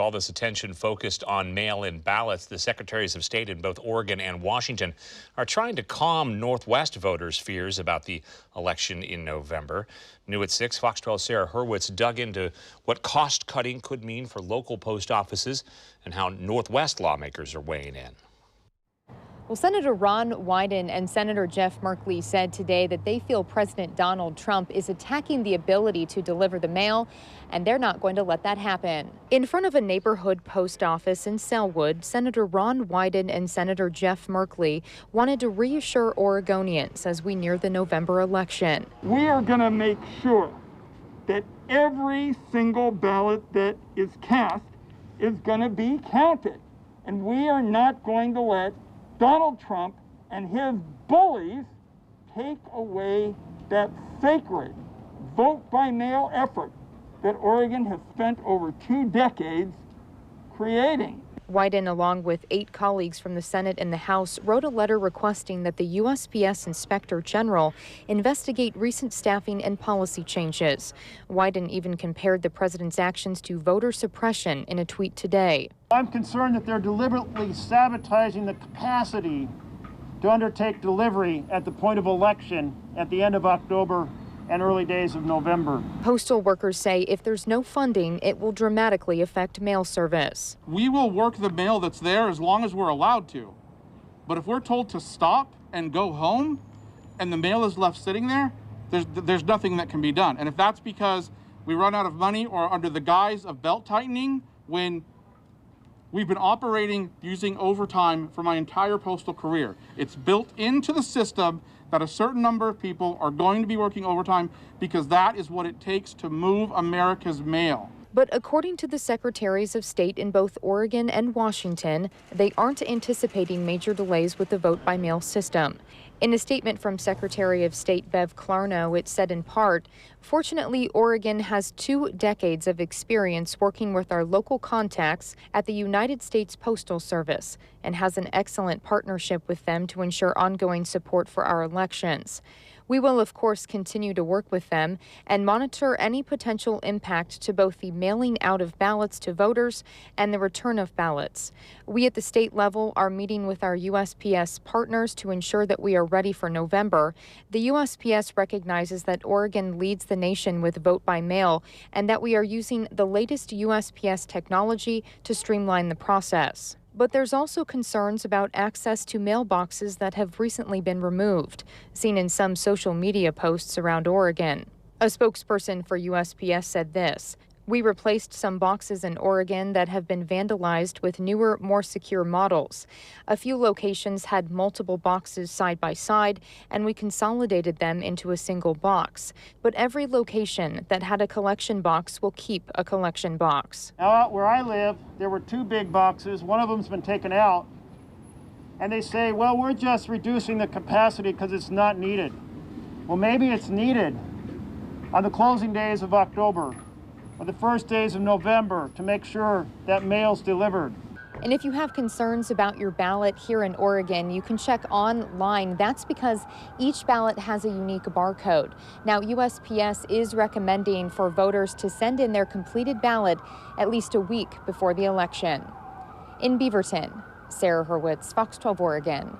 All this attention focused on mail-in ballots. The secretaries of state in both Oregon and Washington are trying to calm Northwest voters' fears about the election in November. New at 6, Fox 12's Sarah HURWITZ dug into what cost cutting could mean for local post offices and how Northwest lawmakers are weighing in. Well, Senator Ron Wyden and Senator Jeff Merkley said today that they feel President Donald Trump is attacking the ability to deliver the mail, and they're not going to let that happen. In front of a neighborhood post office in Selwood, Senator Ron Wyden and Senator Jeff Merkley wanted to reassure Oregonians as we near the November election. We are going to make sure that every single ballot that is cast is going to be counted, and we are not going to let Donald Trump and his bullies take away that sacred vote-by-mail effort that Oregon has spent over 2 decades creating. Wyden, along with 8 colleagues from the Senate and the House, wrote a letter requesting that the USPS Inspector General investigate recent staffing and policy changes. Wyden even compared the president's actions to voter suppression in a tweet today. I'm concerned that they're deliberately sabotaging the capacity to undertake delivery at the point of election at the end of October and early days of November. Postal workers say if there's no funding, it will dramatically affect mail service. We will work the mail that's there as long as we're allowed to. But if we're told to stop and go home and the mail is left sitting there, there's nothing that can be done. And if that's because we run out of money or under the guise of belt tightening, when we've been operating using overtime for my entire postal career. It's built into the system that a certain number of people are going to be working overtime because that is what it takes to move America's mail. But according to the secretaries of state in both Oregon and Washington, they aren't anticipating major delays with the vote-by-mail system. In a statement from Secretary of State Bev Clarno, it said in part, "Fortunately, Oregon has 2 decades of experience working with our local contacts at the United States Postal Service and has an excellent partnership with them to ensure ongoing support for our elections. We will, of course, continue to work with them and monitor any potential impact to both the mailing out of ballots to voters and the return of ballots. We at the state level are meeting with our USPS partners to ensure that we are ready for November. The USPS recognizes that Oregon leads the nation with vote by mail and that we are using the latest USPS technology to streamline the process. But there's also concerns about access to mailboxes that have recently been removed, seen in some social media posts around Oregon. A spokesperson for USPS said this: "We replaced some boxes in Oregon that have been vandalized with newer, more secure models. A few locations had multiple boxes side by side, and we consolidated them into a single box. But every location that had a collection box will keep a collection box." Now, out where I live, there were 2 big boxes. One of them's been taken out. And they say, well, we're just reducing the capacity because it's not needed. Well, maybe it's needed on the closing days of October or the first days of November to make sure that mail's delivered. And if you have concerns about your ballot here in Oregon, you can check online. That's because each ballot has a unique barcode. Now, USPS is recommending for voters to send in their completed ballot at least a week before the election. In Beaverton, Sarah HURWITZ, Fox 12 Oregon.